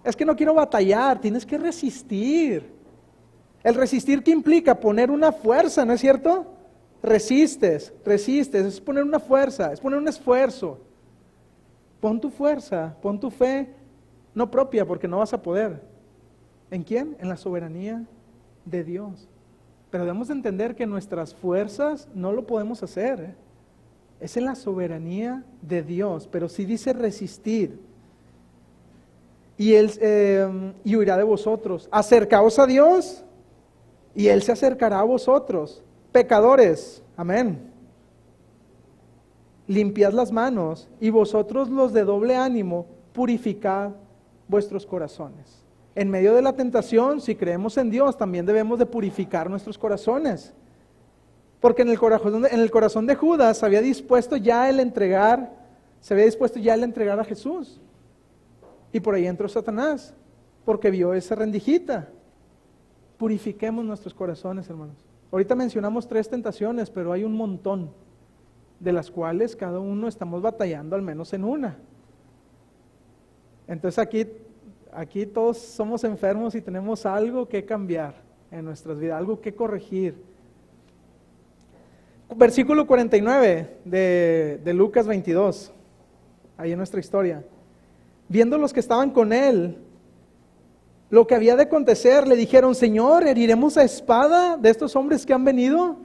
Es que no quiero batallar, tienes que resistir. El resistir, ¿qué implica? Poner una fuerza, ¿no es cierto? Resistes, es poner una fuerza, es poner un esfuerzo. Pon tu fuerza, pon tu fe, no propia, porque no vas a poder. ¿En quién? En la soberanía de Dios. Pero debemos entender que nuestras fuerzas no lo podemos hacer, Es en la soberanía de Dios, pero sí dice resistir. Y Él y huirá de vosotros. Acercaos a Dios y Él se acercará a vosotros. Pecadores, amén. Limpiad las manos y vosotros los de doble ánimo, purificad vuestros corazones. En medio de la tentación, si creemos en Dios, también debemos de purificar nuestros corazones. Porque en el corazón de Judas se había dispuesto ya el entregar a Jesús. Y por ahí entró Satanás, porque vio esa rendijita. Purifiquemos nuestros corazones, hermanos. Ahorita mencionamos 3 tentaciones, pero hay un montón, de las cuales cada uno estamos batallando al menos en una. Entonces aquí todos somos enfermos y tenemos algo que cambiar en nuestras vidas, algo que corregir. Versículo 49 de Lucas 22, ahí en nuestra historia. Viendo los que estaban con él lo que había de acontecer, le dijeron: Señor, ¿heriremos a espada de estos hombres que han venido?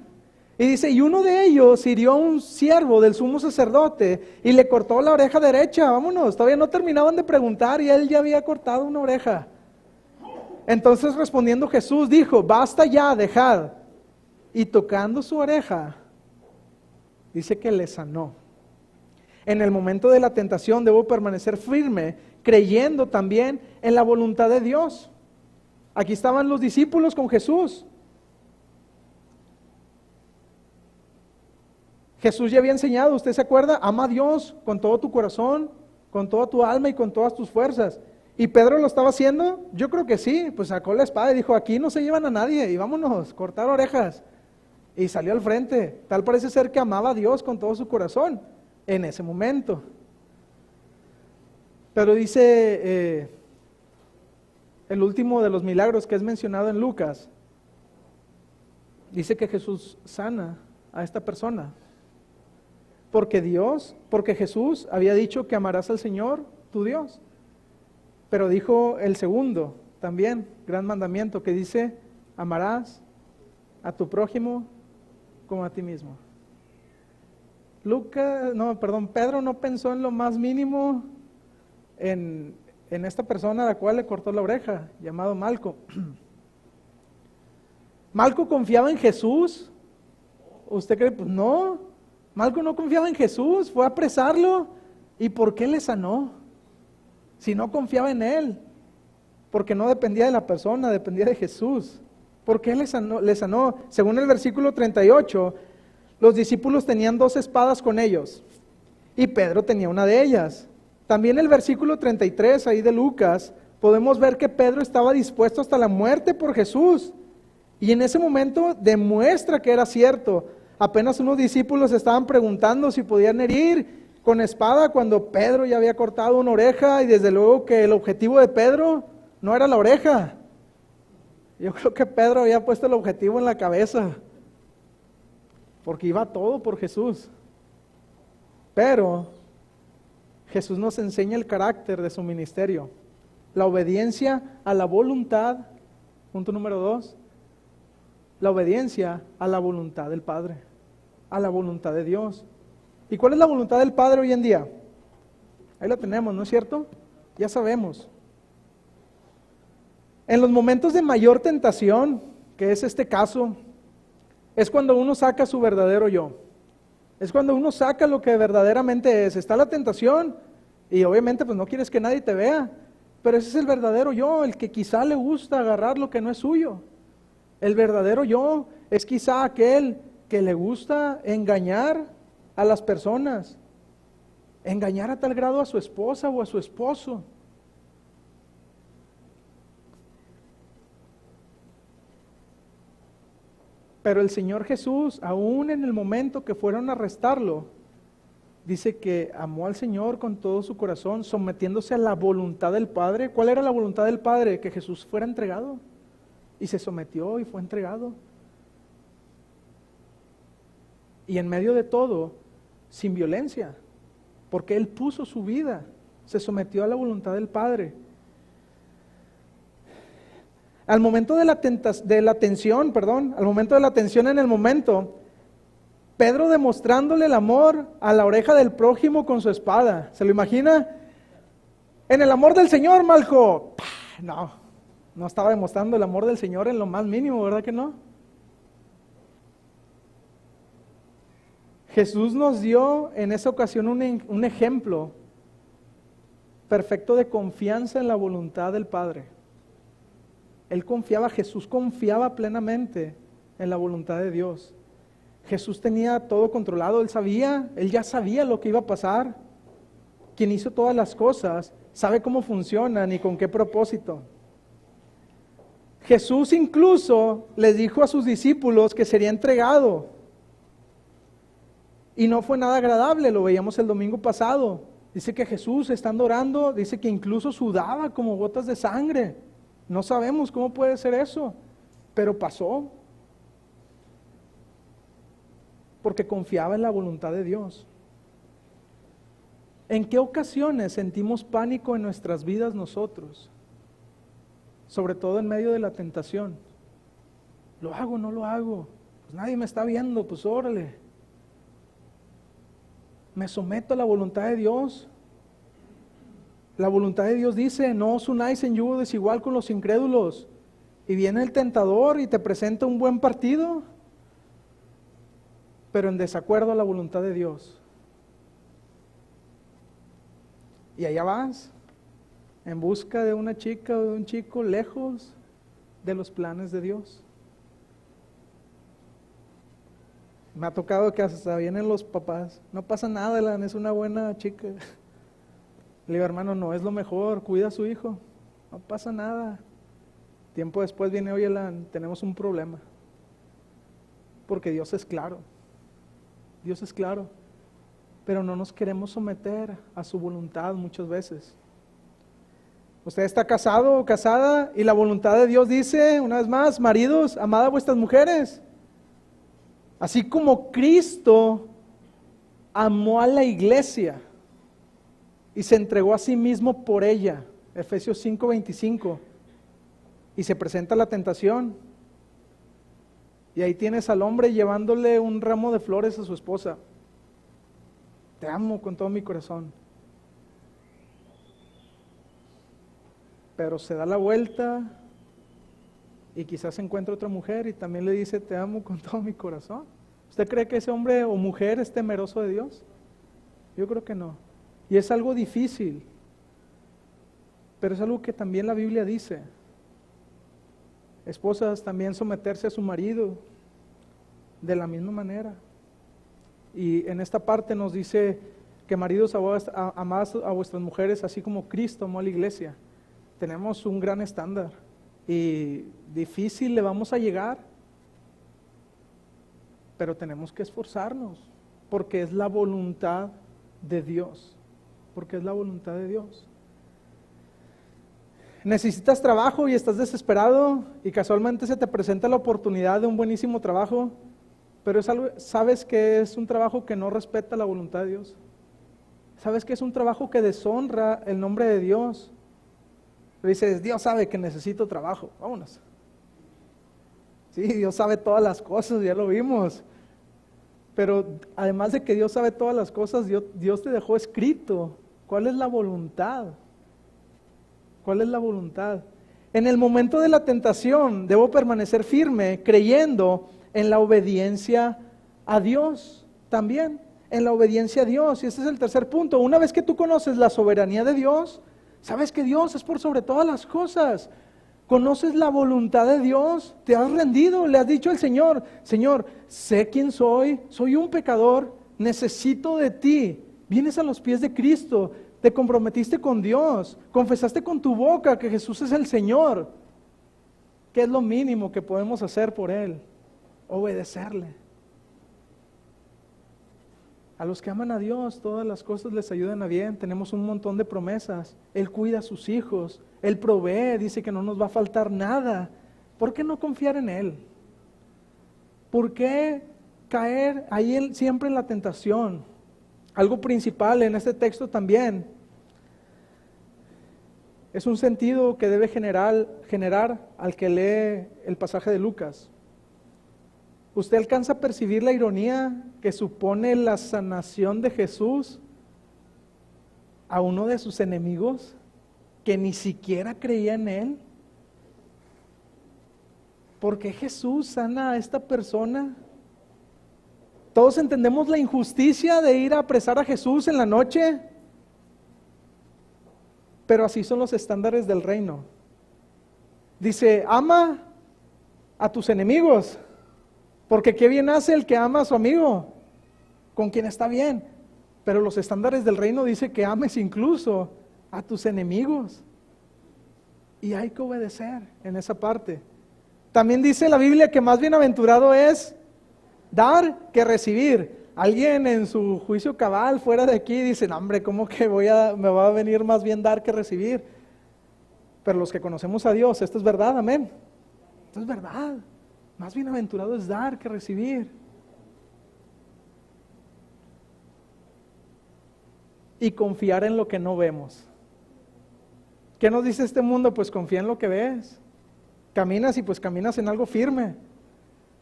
Y dice: y uno de ellos hirió a un siervo del sumo sacerdote y le cortó la oreja derecha. Vámonos, todavía no terminaban de preguntar y él ya había cortado una oreja. Entonces, respondiendo Jesús, dijo: basta ya, dejad. Y tocando su oreja, dice que le sanó. En el momento de la tentación debo permanecer firme, creyendo también en la voluntad de Dios. Aquí estaban los discípulos con Jesús. Jesús ya había enseñado, ¿usted se acuerda? Ama a Dios con todo tu corazón, con toda tu alma y con todas tus fuerzas. ¿Y Pedro lo estaba haciendo? Yo creo que sí, pues sacó la espada y dijo: aquí no se llevan a nadie y vámonos, cortar orejas. Y salió al frente. Tal parece ser que amaba a Dios con todo su corazón en ese momento. Pero dice el último de los milagros que es mencionado en Lucas, dice que Jesús sana a esta persona. Porque Jesús había dicho que amarás al Señor, tu Dios. Pero dijo el segundo, también, gran mandamiento, que dice: amarás a tu prójimo como a ti mismo. Pedro no pensó en lo más mínimo en esta persona a la cual le cortó la oreja, llamado Malco. ¿Malco confiaba en Jesús? ¿Usted cree? Pues no, Malco no confiaba en Jesús, fue a apresarlo. ¿Y por qué le sanó? Si no confiaba en él, porque no dependía de la persona, dependía de Jesús. ¿Por qué le sanó? Según el versículo 38, los discípulos tenían 2 espadas con ellos, y Pedro tenía una de ellas. También el versículo 33 ahí de Lucas, podemos ver que Pedro estaba dispuesto hasta la muerte por Jesús, y en ese momento demuestra que era cierto. Apenas unos discípulos estaban preguntando si podían herir con espada cuando Pedro ya había cortado una oreja, y desde luego que el objetivo de Pedro no era la oreja. Yo creo que Pedro había puesto el objetivo en la cabeza, porque iba todo por Jesús. Pero Jesús nos enseña el carácter de su ministerio, la obediencia a la voluntad, punto número 2, la obediencia a la voluntad del Padre, a la voluntad de Dios. ¿Y cuál es la voluntad del Padre hoy en día? Ahí la tenemos, ¿no es cierto? Ya sabemos. En los momentos de mayor tentación, que es este caso, es cuando uno saca su verdadero yo. Es cuando uno saca lo que verdaderamente es. Está la tentación y obviamente pues no quieres que nadie te vea, pero ese es el verdadero yo, el que quizá le gusta agarrar lo que no es suyo. El verdadero yo es quizá aquel que le gusta engañar a las personas, engañar a tal grado a su esposa o a su esposo. Pero el Señor Jesús, aún en el momento que fueron a arrestarlo, dice que amó al Señor con todo su corazón, sometiéndose a la voluntad del Padre. ¿Cuál era la voluntad del Padre? Que Jesús fuera entregado. Y se sometió y fue entregado. Y en medio de todo, sin violencia, porque Él puso su vida, se sometió a la voluntad del Padre. Al momento de la tensión en el momento, Pedro demostrándole el amor a la oreja del prójimo con su espada. ¿Se lo imagina? En el amor del Señor, Malco. No estaba demostrando el amor del Señor en lo más mínimo, ¿verdad que no? Jesús nos dio en esa ocasión un ejemplo perfecto de confianza en la voluntad del Padre. Jesús confiaba plenamente en la voluntad de Dios. Jesús tenía todo controlado, Él ya sabía lo que iba a pasar. Quien hizo todas las cosas sabe cómo funcionan y con qué propósito. Jesús incluso les dijo a sus discípulos que sería entregado. Y no fue nada agradable, lo veíamos el domingo pasado. Dice que Jesús, estando orando, dice que incluso sudaba como gotas de sangre. No sabemos cómo puede ser eso, pero pasó. porque confiaba en la voluntad de Dios. ¿En qué ocasiones sentimos pánico en nuestras vidas nosotros? Sobre todo en medio de la tentación. ¿Lo hago, no lo hago? Pues nadie me está viendo, pues órale. Me someto a la voluntad de Dios. La voluntad de Dios dice, no os unáis en yugo desigual con los incrédulos. Y viene el tentador y te presenta un buen partido, pero en desacuerdo a la voluntad de Dios. Y allá vas, en busca de una chica o de un chico lejos de los planes de Dios. Me ha tocado que hasta vienen los papás, no pasa nada, Elan, es una buena chica. Le digo, hermano, no es lo mejor, cuida a su hijo, no pasa nada. Tiempo después viene, oye, Elan, tenemos un problema. Porque Dios es claro, Dios es claro, pero no nos queremos someter a su voluntad muchas veces. Usted está casado o casada y la voluntad de Dios dice, una vez más, maridos, amad a vuestras mujeres. Así como Cristo amó a la iglesia y se entregó a sí mismo por ella, Efesios 5:25, y se presenta la tentación, y ahí tienes al hombre llevándole un ramo de flores a su esposa. Te amo con todo mi corazón. Pero se da la vuelta y quizás encuentra otra mujer y también le dice, te amo con todo mi corazón. ¿Usted cree que ese hombre o mujer es temeroso de Dios? Yo creo que no. Y es algo difícil, pero es algo que también la Biblia dice. Esposas, también someterse a su marido de la misma manera. Y en esta parte nos dice que maridos, amad a vuestras mujeres así como Cristo amó a la iglesia. Tenemos un gran estándar y difícil le vamos a llegar, pero tenemos que esforzarnos porque es la voluntad de Dios, porque es la voluntad de Dios. Necesitas trabajo y estás desesperado y casualmente se te presenta la oportunidad de un buenísimo trabajo, pero es algo, sabes que es un trabajo que no respeta la voluntad de Dios. Sabes que es un trabajo que deshonra el nombre de Dios. Pero dices, Dios sabe que necesito trabajo, vámonos. Sí, Dios sabe todas las cosas, ya lo vimos. Pero además de que Dios sabe todas las cosas, Dios te dejó escrito cuál es la voluntad. ¿Cuál es la voluntad? En el momento de la tentación debo permanecer firme creyendo en la obediencia a Dios también, en la obediencia a Dios. Y ese es el tercer punto. Una vez que tú conoces la soberanía de Dios, sabes que Dios es por sobre todas las cosas. Conoces la voluntad de Dios, te has rendido, le has dicho al Señor, Señor, sé quién soy un pecador, necesito de ti. Vienes a los pies de Cristo, te comprometiste con Dios, confesaste con tu boca que Jesús es el Señor. ¿Qué es lo mínimo que podemos hacer por Él? Obedecerle. A los que aman a Dios, todas las cosas les ayudan a bien. Tenemos un montón de promesas. Él cuida a sus hijos, Él provee, dice que no nos va a faltar nada. ¿Por qué no confiar en Él? ¿Por qué caer ahí siempre en la tentación? Algo principal en este texto también es un sentido que debe generar al que lee el pasaje de Lucas. ¿Usted alcanza a percibir la ironía que supone la sanación de Jesús a uno de sus enemigos que ni siquiera creía en Él? ¿Por qué Jesús sana a esta persona? Todos entendemos la injusticia de ir a apresar a Jesús en la noche, pero así son los estándares del reino. Dice, ama a tus enemigos, porque qué bien hace el que ama a su amigo, con quien está bien. Pero los estándares del reino dice que ames incluso a tus enemigos. Y hay que obedecer en esa parte. También dice la Biblia que más bienaventurado es dar que recibir. Alguien en su juicio cabal fuera de aquí dice, no, hombre, ¿cómo que me va a venir más bien dar que recibir? Pero los que conocemos a Dios, esto es verdad, amén. Esto es verdad. Más bienaventurado es dar que recibir. y confiar en lo que no vemos. ¿Qué nos dice este mundo? Pues confía en lo que ves. Caminas y pues caminas en algo firme.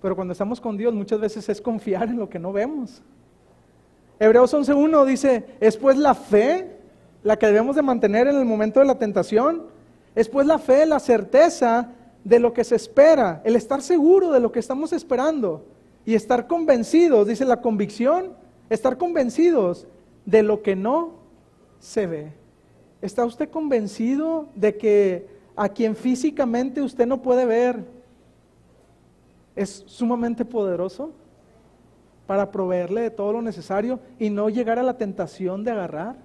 Pero cuando estamos con Dios muchas veces es confiar en lo que no vemos. Hebreos 11:1 dice, ¿es pues la fe la que debemos de mantener en el momento de la tentación? ¿Es pues la fe la certeza de lo que se espera? El estar seguro de lo que estamos esperando y estar convencidos, dice la convicción, estar convencidos de lo que no se ve. ¿Está usted convencido de que a quien físicamente usted no puede ver es sumamente poderoso para proveerle de todo lo necesario y no llegar a la tentación de agarrar?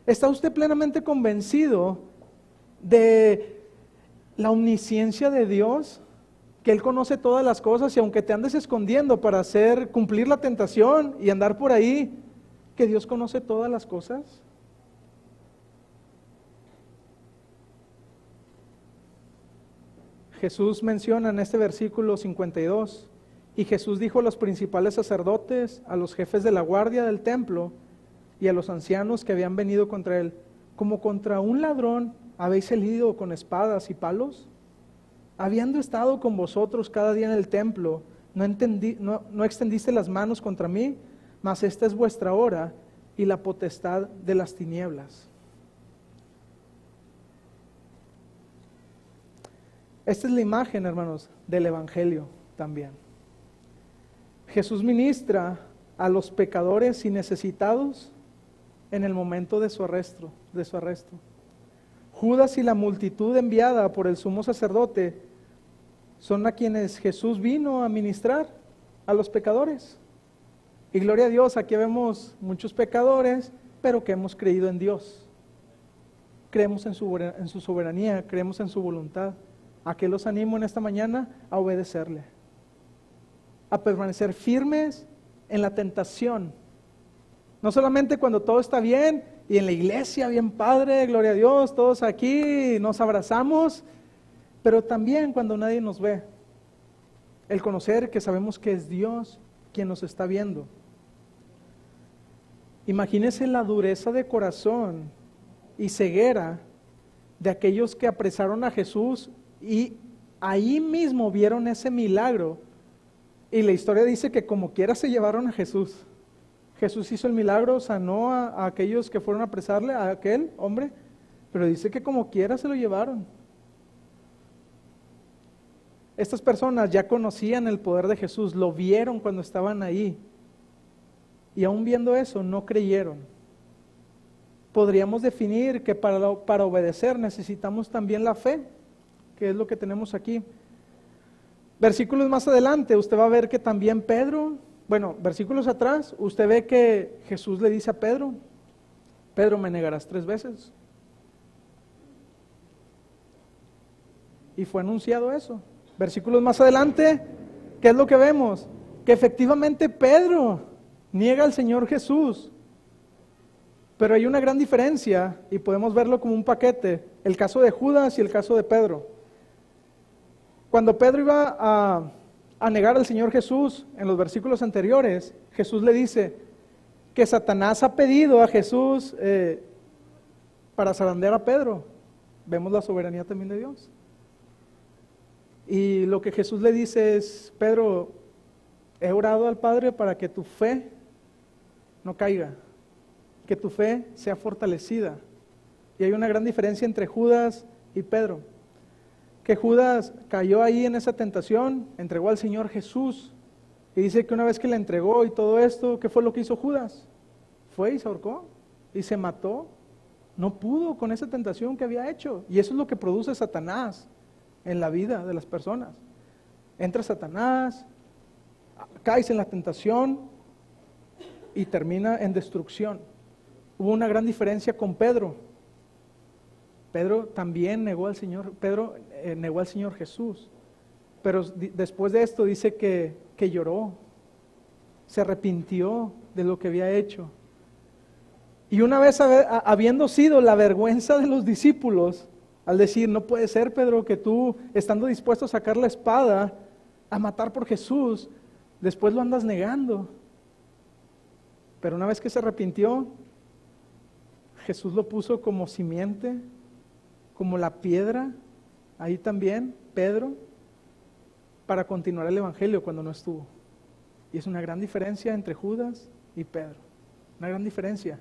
¿Está usted plenamente convencido de la omnisciencia de Dios? Que Él conoce todas las cosas y aunque te andes escondiendo para cumplir la tentación y andar por ahí, que Dios conoce todas las cosas. Jesús menciona en este versículo 52, y Jesús dijo a los principales sacerdotes, a los jefes de la guardia del templo y a los ancianos que habían venido contra Él, como contra un ladrón habéis salido con espadas y palos. Habiendo estado con vosotros cada día en el templo, no extendiste las manos contra mí, mas esta es vuestra hora y la potestad de las tinieblas. Esta es la imagen, hermanos, del Evangelio también. Jesús ministra a los pecadores y necesitados en el momento de su arresto. Judas y la multitud enviada por el sumo sacerdote son a quienes Jesús vino a ministrar, a los pecadores. Y gloria a Dios, aquí vemos muchos pecadores, pero que hemos creído en Dios. Creemos en su soberanía, creemos en su voluntad. ¿A qué los animo en esta mañana? A obedecerle. A permanecer firmes en la tentación. No solamente cuando todo está bien y en la iglesia, bien padre, gloria a Dios, todos aquí nos abrazamos, pero también cuando nadie nos ve. El conocer que sabemos que es Dios quien nos está viendo. Imagínese la dureza de corazón y ceguera de aquellos que apresaron a Jesús y ahí mismo vieron ese milagro. Y la historia dice que como quiera se llevaron a Jesús. Jesús hizo el milagro, sanó a aquellos que fueron a apresarle, a aquel hombre, pero dice que como quiera se lo llevaron. Estas personas ya conocían el poder de Jesús, lo vieron cuando estaban ahí. Y aún viendo eso, no creyeron. Podríamos definir que para obedecer necesitamos también la fe, que es lo que tenemos aquí. Versículos más adelante, usted va a ver que también versículos atrás, usted ve que Jesús le dice a Pedro, Pedro, me negarás 3 veces. Y fue anunciado eso. Versículos más adelante, ¿qué es lo que vemos? Que efectivamente Pedro niega al Señor Jesús. Pero hay una gran diferencia y podemos verlo como un paquete, el caso de Judas y el caso de Pedro. Cuando Pedro iba a negar al Señor Jesús, en los versículos anteriores, Jesús le dice que Satanás ha pedido a Jesús para zarandear a Pedro. Vemos la soberanía también de Dios. Y lo que Jesús le dice es, Pedro, he orado al Padre para que tu fe no caiga, que tu fe sea fortalecida. Y hay una gran diferencia entre Judas y Pedro. Que Judas cayó ahí en esa tentación, entregó al Señor Jesús, y dice que una vez que le entregó y todo esto, ¿qué fue lo que hizo Judas? Fue y se ahorcó, y se mató. No pudo con esa tentación que había hecho, y eso es lo que produce Satanás en la vida de las personas. Entra Satanás, caes en la tentación, y termina en destrucción. Hubo una gran diferencia con Pedro. Pedro también negó al Señor, negó al Señor Jesús, pero después de esto dice que lloró, se arrepintió de lo que había hecho. Y una vez habiendo sido la vergüenza de los discípulos, al decir, no puede ser, Pedro, que tú, estando dispuesto a sacar la espada, a matar por Jesús, después lo andas negando. Pero una vez que se arrepintió, Jesús lo puso como simiente, como la piedra, ahí también, Pedro, para continuar el Evangelio cuando no estuvo. Y es una gran diferencia entre Judas y Pedro, una gran diferencia.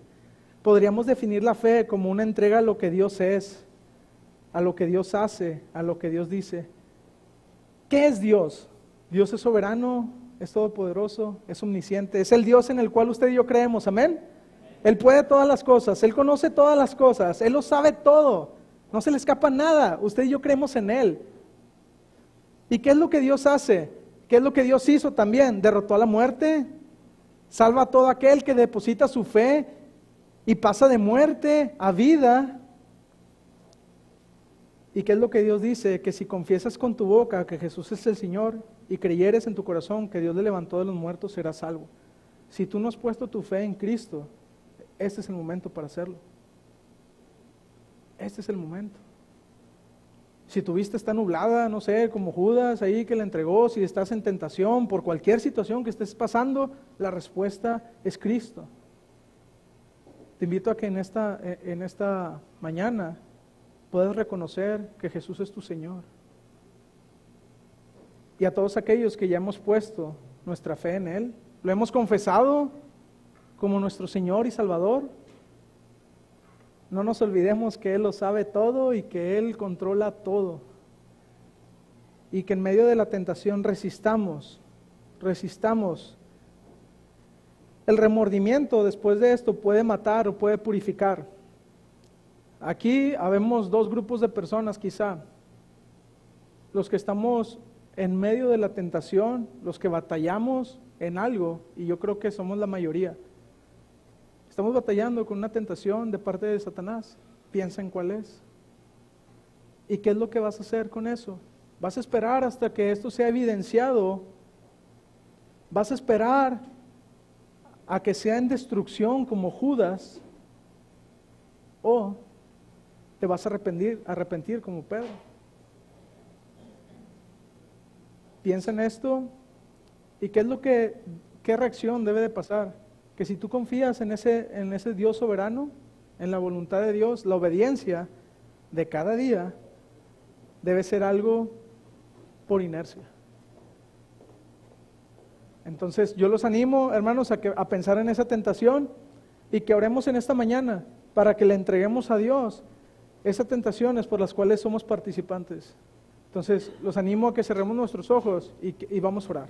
Podríamos definir la fe como una entrega a lo que Dios es, a lo que Dios hace, a lo que Dios dice. ¿Qué es Dios? Dios es soberano, es todopoderoso, es omnisciente, es el Dios en el cual usted y yo creemos, amén. Él puede todas las cosas, Él conoce todas las cosas, Él lo sabe todo, no se le escapa nada, usted y yo creemos en Él. ¿Y qué es lo que Dios hace? ¿Qué es lo que Dios hizo también? Derrotó a la muerte, salva a todo aquel que deposita su fe y pasa de muerte a vida. ¿Y qué es lo que Dios dice? Que si confiesas con tu boca que Jesús es el Señor y creyeres en tu corazón que Dios le levantó de los muertos, serás salvo. Si tú no has puesto tu fe en Cristo, este es el momento para hacerlo. Este es el momento. Si tu vista está nublada, no sé, como Judas ahí que le entregó, si estás en tentación por cualquier situación que estés pasando, la respuesta es Cristo. Te invito a que en esta mañana puedas reconocer que Jesús es tu Señor. Y a todos aquellos que ya hemos puesto nuestra fe en Él, lo hemos confesado como nuestro Señor y Salvador, no nos olvidemos que Él lo sabe todo y que Él controla todo. Y que en medio de la tentación resistamos. El remordimiento después de esto puede matar o puede purificar. Aquí habemos dos grupos de personas quizá. Los que estamos en medio de la tentación, los que batallamos en algo, y yo creo que somos la mayoría. Estamos batallando con una tentación de parte de Satanás. Piensa en cuál es. ¿Y qué es lo que vas a hacer con eso? ¿Vas a esperar hasta que esto sea evidenciado? ¿Vas a esperar a que sea en destrucción como Judas? ¿O te vas a arrepentir como Pedro? Piensa en esto. ¿Y qué reacción debe de pasar? Que si tú confías en ese Dios soberano, en la voluntad de Dios, la obediencia de cada día debe ser algo por inercia. Entonces yo los animo, hermanos, a pensar en esa tentación y que oremos en esta mañana para que le entreguemos a Dios esas tentaciones por las cuales somos participantes. Entonces los animo a que cerremos nuestros ojos y vamos a orar.